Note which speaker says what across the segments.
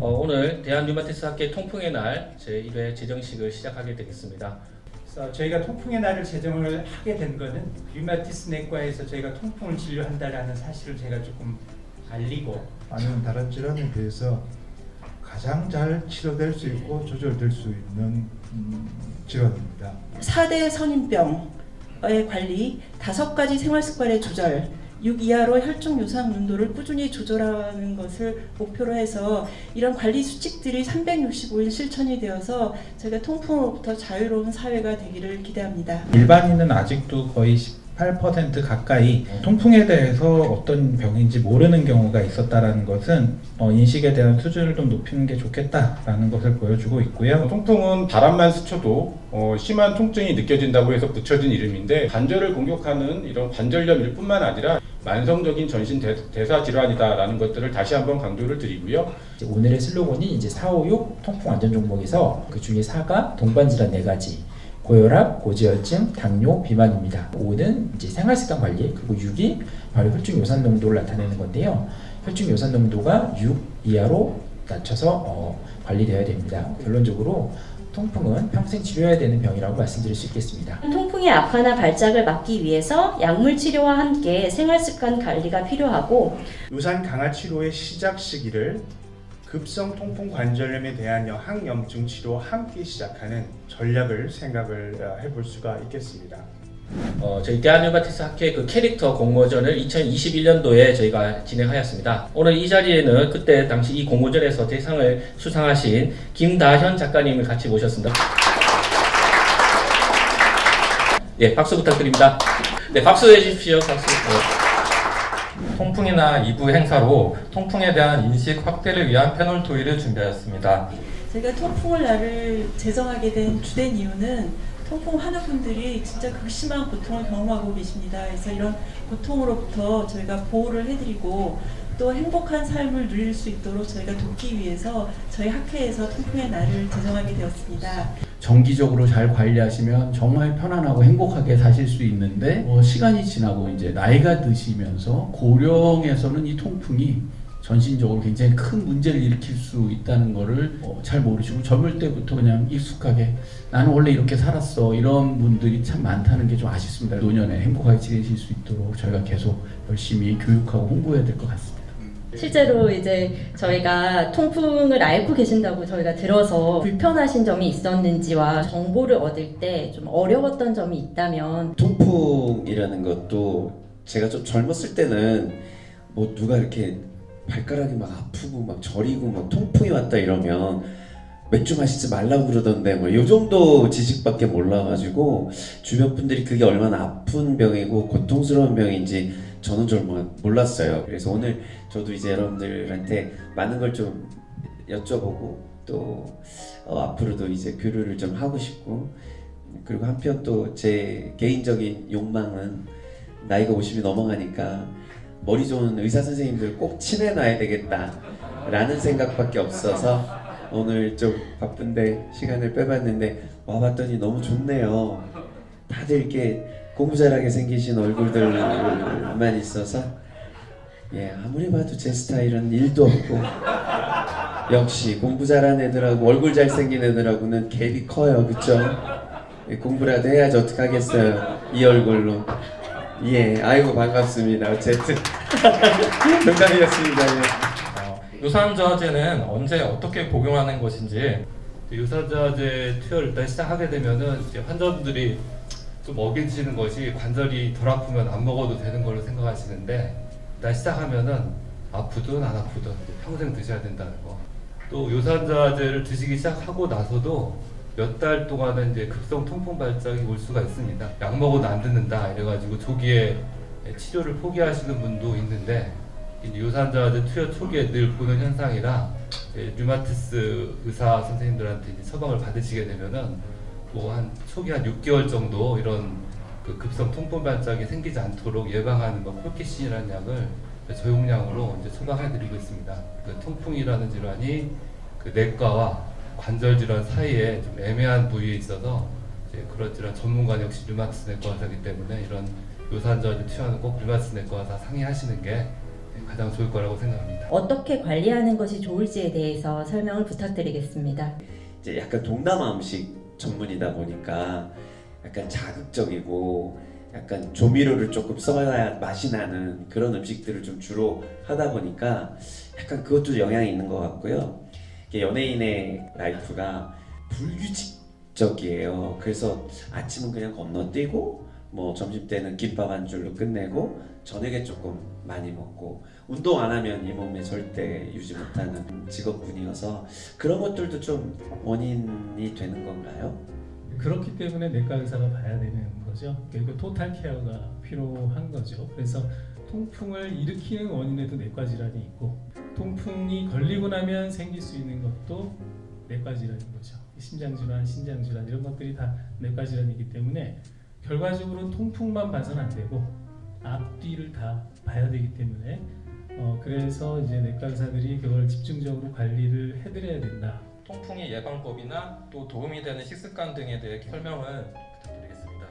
Speaker 1: 오늘 대한류마티스학회 통풍의 날 제1회 제정식을 시작하게 되겠습니다.
Speaker 2: 저희가 통풍의 날을 제정을 하게 된 것은 류마티스 내과에서 저희가 통풍을 진료한다라는 사실을 제가 조금 알리고
Speaker 3: 많은 다른 질환에 대해서 가장 잘 치료될 수 있고 조절될 수 있는 질환입니다.
Speaker 4: 4대 성인병의 관리, 5가지 생활습관의 조절, 6 이하로 혈중 요상 농도를 꾸준히 조절하는 것을 목표로 해서 이런 관리 수칙들이 365일 실천이 되어서 저희가 통풍으로부터 자유로운 사회가 되기를 기대합니다.
Speaker 5: 일반인은 아직도 거의 18% 가까이 통풍에 대해서 어떤 병인지 모르는 경우가 있었다는 것은 인식에 대한 수준을 좀 높이는 게 좋겠다라는 것을 보여주고 있고요.
Speaker 6: 통풍은 바람만 스쳐도 심한 통증이 느껴진다고 해서 붙여진 이름인데, 관절을 공격하는 이런 관절염일 뿐만 아니라 만성적인 전신 대사 질환이다라는 것들을 다시 한번 강조를 드리고요.
Speaker 7: 오늘의 슬로건이 이제 456 통풍 안전 종목에서 그 중에 4가 동반 질환 4가지, 고혈압, 고지혈증, 당뇨, 비만입니다. 5는 이제 생활습관 관리, 그리고 6이 바로 혈중 요산 농도를 나타내는 건데요. 혈중 요산 농도가 6 이하로 낮춰서 관리되어야 됩니다. 결론적으로 통풍은 평생 치료해야 되는 병이라고 말씀드릴 수 있겠습니다.
Speaker 8: 통풍의 악화나 발작을 막기 위해서 약물 치료와 함께 생활습관 관리가 필요하고,
Speaker 9: 요산 강화 치료의 시작 시기를 급성 통풍 관절염에 대한 항염증 치료와 함께 시작하는 전략을 생각을 해볼 수가 있겠습니다.
Speaker 1: 저희 대한류마티스학회 그 캐릭터 공모전을 2021년도에 저희가 진행하였습니다. 오늘 이 자리에는 그때 당시 이 공모전에서 대상을 수상하신 김다현 작가님을 같이 모셨습니다. 예, 박수 부탁드립니다. 네, 박수 해주십시오. 박수. 네.
Speaker 10: 통풍이나 2부 행사로 통풍에 대한 인식 확대를 위한 패널 토의를 준비하였습니다.
Speaker 4: 저희가 통풍을 날을 제정하게 된 주된 이유는 통풍 환우분들이 진짜 극심한 고통을 경험하고 계십니다. 그래서 이런 고통으로부터 저희가 보호를 해드리고 또 행복한 삶을 누릴 수 있도록 저희가 돕기 위해서 저희 학회에서 통풍의 날을 제정하게 되었습니다.
Speaker 11: 정기적으로 잘 관리하시면 정말 편안하고 행복하게 사실 수 있는데 시간이 지나고 이제 나이가 드시면서 고령에서는 이 통풍이 전신적으로 굉장히 큰 문제를 일으킬 수 있다는 거를 잘 모르시고 젊을 때부터 그냥 익숙하게 나는 원래 이렇게 살았어, 이런 분들이 참 많다는 게 좀 아쉽습니다. 노년에 행복하게 지내실 수 있도록 저희가 계속 열심히 교육하고 홍보해야 될 것 같습니다.
Speaker 8: 실제로 이제 저희가 통풍을 알고 계신다고 저희가 들어서 불편하신 점이 있었는지와 정보를 얻을 때 좀 어려웠던 점이 있다면.
Speaker 12: 통풍이라는 것도 제가 좀 젊었을 때는 뭐 누가 이렇게 발가락이 막 아프고 막 저리고 막 통풍이 왔다 이러면 맥주 마시지 말라고 그러던데 뭐 요 정도 지식밖에 몰라가지고 주변 분들이 그게 얼마나 아픈 병이고 고통스러운 병인지 저는 좀 몰랐어요. 그래서 오늘 저도 이제 여러분들한테 많은 걸 좀 여쭤보고 또 앞으로도 이제 교류를 좀 하고 싶고, 그리고 한편 또 제 개인적인 욕망은 나이가 50이 넘어가니까 머리 좋은 의사 선생님들 꼭 친해놔야 되겠다 라는 생각밖에 없어서 오늘 좀 바쁜데 시간을 빼봤는데 와봤더니 너무 좋네요. 다들 이렇게 공부 잘하게 생기신 얼굴들만 있어서 아무리 봐도 제 스타일은 1도 없고, 역시 공부 잘하는 애들하고 얼굴 잘생긴 애들하고는 갭이 커요. 그쵸? 공부라도 해야지 어떡하겠어요, 이 얼굴로. 아이고 반갑습니다. 어쨌든 농담이었습니다.
Speaker 10: 유산저하제는 언제 어떻게 복용하는 것인지. 유산저하제 투여를 일단 시작하게 되면은 이제 환자분들이 좀 어기시는 것이 관절이 덜 아프면 안 먹어도 되는 걸로 생각하시는데, 일단 시작하면은 아프든 안 아프든 평생 드셔야 된다는 거. 또 유산저하제를 드시기 시작하고 나서도 몇 달 동안은 이제 급성 통풍 발작이 올 수가 있습니다. 약 먹어도 안 듣는다 이래가지고 초기에 치료를 포기하시는 분도 있는데, 유산저하제 투여 초기에 늘 보는 현상이라 류마티스 의사 선생님들한테 이제 처방을 받으시게 되면은 뭐 한 초기 한 6개월 정도 이런 그 급성 통풍 발작이 생기지 않도록 예방하는 콜키신이라는 약을 저용량으로 이제 처방해드리고 있습니다. 그 통풍이라는 질환이 그 내과와 관절 질환 사이에 좀 애매한 부위에 있어서 이제 그런 질환 전문가는 역시 류마티스 내과 의사이기 때문에 이런 유산저하제 투여는 꼭 류마티스 내과 의사 상의하시는 게 가장 좋을 거라고 생각합니다.
Speaker 8: 어떻게 관리하는 것이 좋을지에 대해서 설명을 부탁드리겠습니다.
Speaker 12: 이제 약간 동남아 음식 전문이다 보니까 약간 자극적이고 약간 조미료를 조금 써야 맛이 나는 그런 음식들을 좀 주로 하다 보니까 약간 그것도 영향이 있는 것 같고요. 연예인의 라이프가 불규칙적이에요. 그래서 아침은 그냥 건너뛰고 뭐 점심 때는 김밥 한 줄로 끝내고 저녁에 조금 많이 먹고 운동 안 하면 이 몸에 절대 유지 못하는 직업군이어서 그런 것들도 좀 원인이 되는 건가요?
Speaker 13: 그렇기 때문에 내과 의사가 봐야 되는 거죠. 그러니까 토탈 케어가 필요한 거죠. 그래서 통풍을 일으키는 원인에도 내과 질환이 있고 통풍이 걸리고 나면 생길 수 있는 것도 내과 질환인 거죠. 심장 질환, 신장 질환 이런 것들이 다 내과 질환이기 때문에 결과적으로 통풍만 봐서는 안 되고 앞뒤를 다 봐야 되기 때문에 그래서 이제 내과 의사들이 그걸 집중적으로 관리를 해드려야 된다.
Speaker 1: 통풍의 예방법이나 또 도움이 되는 식습관 등에 대해 설명을 부탁드리겠습니다.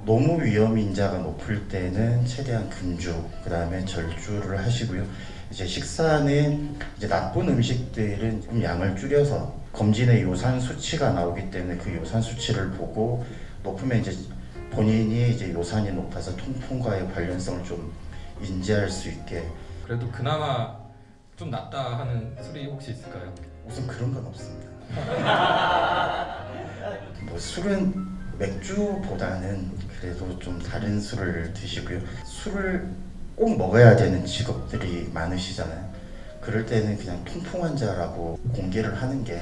Speaker 14: 너무 위험 인자가 높을 때는 최대한 금주, 그 다음에 절주를 하시고요. 이제 식사는 이제 나쁜 음식들은 좀 양을 줄여서 검진의 요산 수치가 나오기 때문에 그 요산 수치를 보고 높으면 이제 본인이 이제 요산이 높아서 통풍과의 관련성을 좀 인지할 수 있게.
Speaker 1: 그래도 그나마 좀 낫다 하는 술이 혹시 있을까요?
Speaker 14: 우선 그런 건 없습니다. 뭐 술은 맥주보다는 그래도 좀 다른 술을 드시고요. 술을 꼭 먹어야 되는 직업들이 많으시잖아요. 그럴 때는 그냥 통풍 환자라고 공개를 하는 게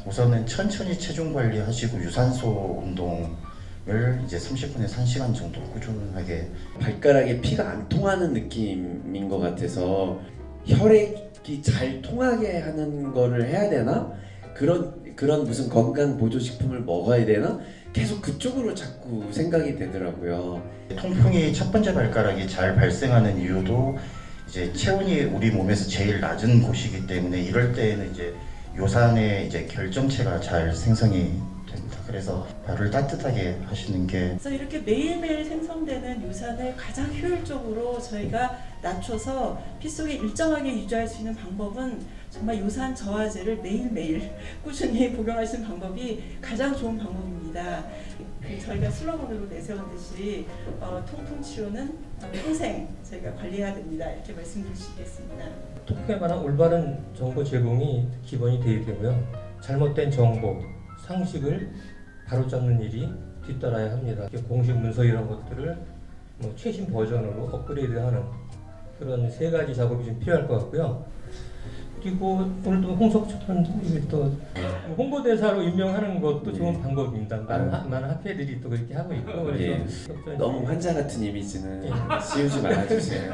Speaker 14: 우선은 천천히 체중 관리하시고 유산소 운동을 이제 30분에서 1시간 정도 꾸준하게.
Speaker 12: 발가락에 피가 안 통하는 느낌인 것 같아서 혈액이 잘 통하게 하는 거를 해야 되나? 그런 무슨 건강 보조식품을 먹어야 되나? 계속 그쪽으로 자꾸 생각이 되더라고요.
Speaker 14: 통풍이 첫 번째 발가락이 잘 발생하는 이유도 이제 체온이 우리 몸에서 제일 낮은 곳이기 때문에 이럴 때에는 이제 요산의 이제 결정체가 잘 생성이 됩니다. 그래서 발을 따뜻하게 하시는 게.
Speaker 4: 그래서 이렇게 매일매일 생성되는 요산을 가장 효율적으로 저희가 낮춰서 피 속에 일정하게 유지할 수 있는 방법은 정말 요산 저하제를 매일매일 꾸준히 복용하시는 방법이 가장 좋은 방법입니다. 저희가 슬로건으로 내세운 듯이 통풍 치료는 평생 저희가 관리해야 됩니다. 이렇게 말씀드릴 수 있겠습니다.
Speaker 1: 통풍에 관한 올바른 정보 제공이 기본이 되어야 되고요. 잘못된 정보, 상식을 바로잡는 일이 뒤따라야 합니다. 공식 문서 이런 것들을 최신 버전으로 업그레이드하는 그런 3가지 작업이 좀 필요할 것 같고요. 그리고 오늘도 홍석천 또 홍보대사로 임명하는 것도 좋은 방법입니다. 많은 학회들이 또 그렇게 하고 있고. 그래서
Speaker 12: 너무 환자 같은 이미지는 씌우지 말아주세요.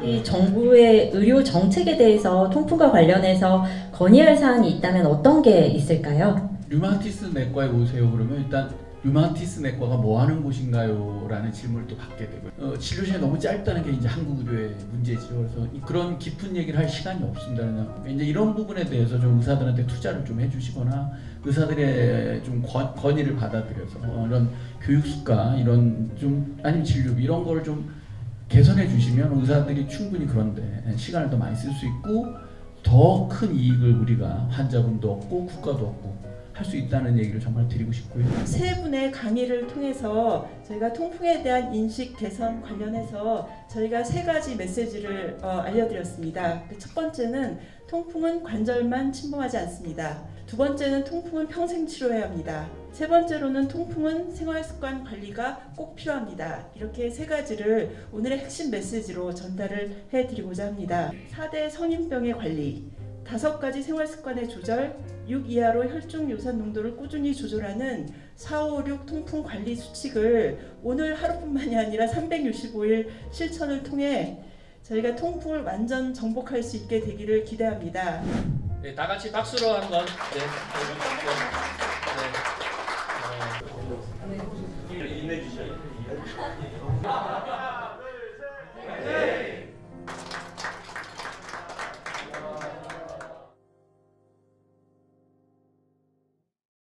Speaker 8: 이 정부의 의료 정책에 대해서 통풍과 관련해서 건의할 사항이 있다면 어떤 게 있을까요?
Speaker 11: 류마티스 내과에 오세요 그러면 일단 류마티스 내과가 뭐 하는 곳인가요? 라는 질문을 또 받게 되고요. 진료 시간이 너무 짧다는 게 이제 한국 의료의 문제죠. 그래서 그런 깊은 얘기를 할 시간이 없습니다. 그냥 이제 이런 부분에 대해서 좀 의사들한테 투자를 좀 해주시거나 의사들의 좀 건의를 받아들여서 이런 교육수가 이런 좀 아니면 진료비 이런 거를 좀 개선해 주시면 의사들이 충분히 그런데 시간을 더 많이 쓸 수 있고 더 큰 이익을 우리가 환자분도 얻고 국가도 얻고 할 수 있다는 얘기를 정말 드리고 싶고요.
Speaker 4: 3분의 강의를 통해서 저희가 통풍에 대한 인식 개선 관련해서 저희가 3가지 메시지를 알려드렸습니다. 첫 번째는 통풍은 관절만 침범하지 않습니다. 두 번째는 통풍은 평생 치료해야 합니다. 세 번째로는 통풍은 생활습관 관리가 꼭 필요합니다. 이렇게 3가지를 오늘의 핵심 메시지로 전달을 해드리고자 합니다. 4대 성인병의 관리, 5가지 생활습관의 조절, 6 이하로 혈중 요산 농도를 꾸준히 조절하는 456 통풍 관리 수칙을 오늘 하루뿐만이 아니라 365일 실천을 통해 저희가 통풍을 완전 정복할 수 있게 되기를 기대합니다.
Speaker 1: 네, 다 같이 박수로 한번 인내주셔야 돼요.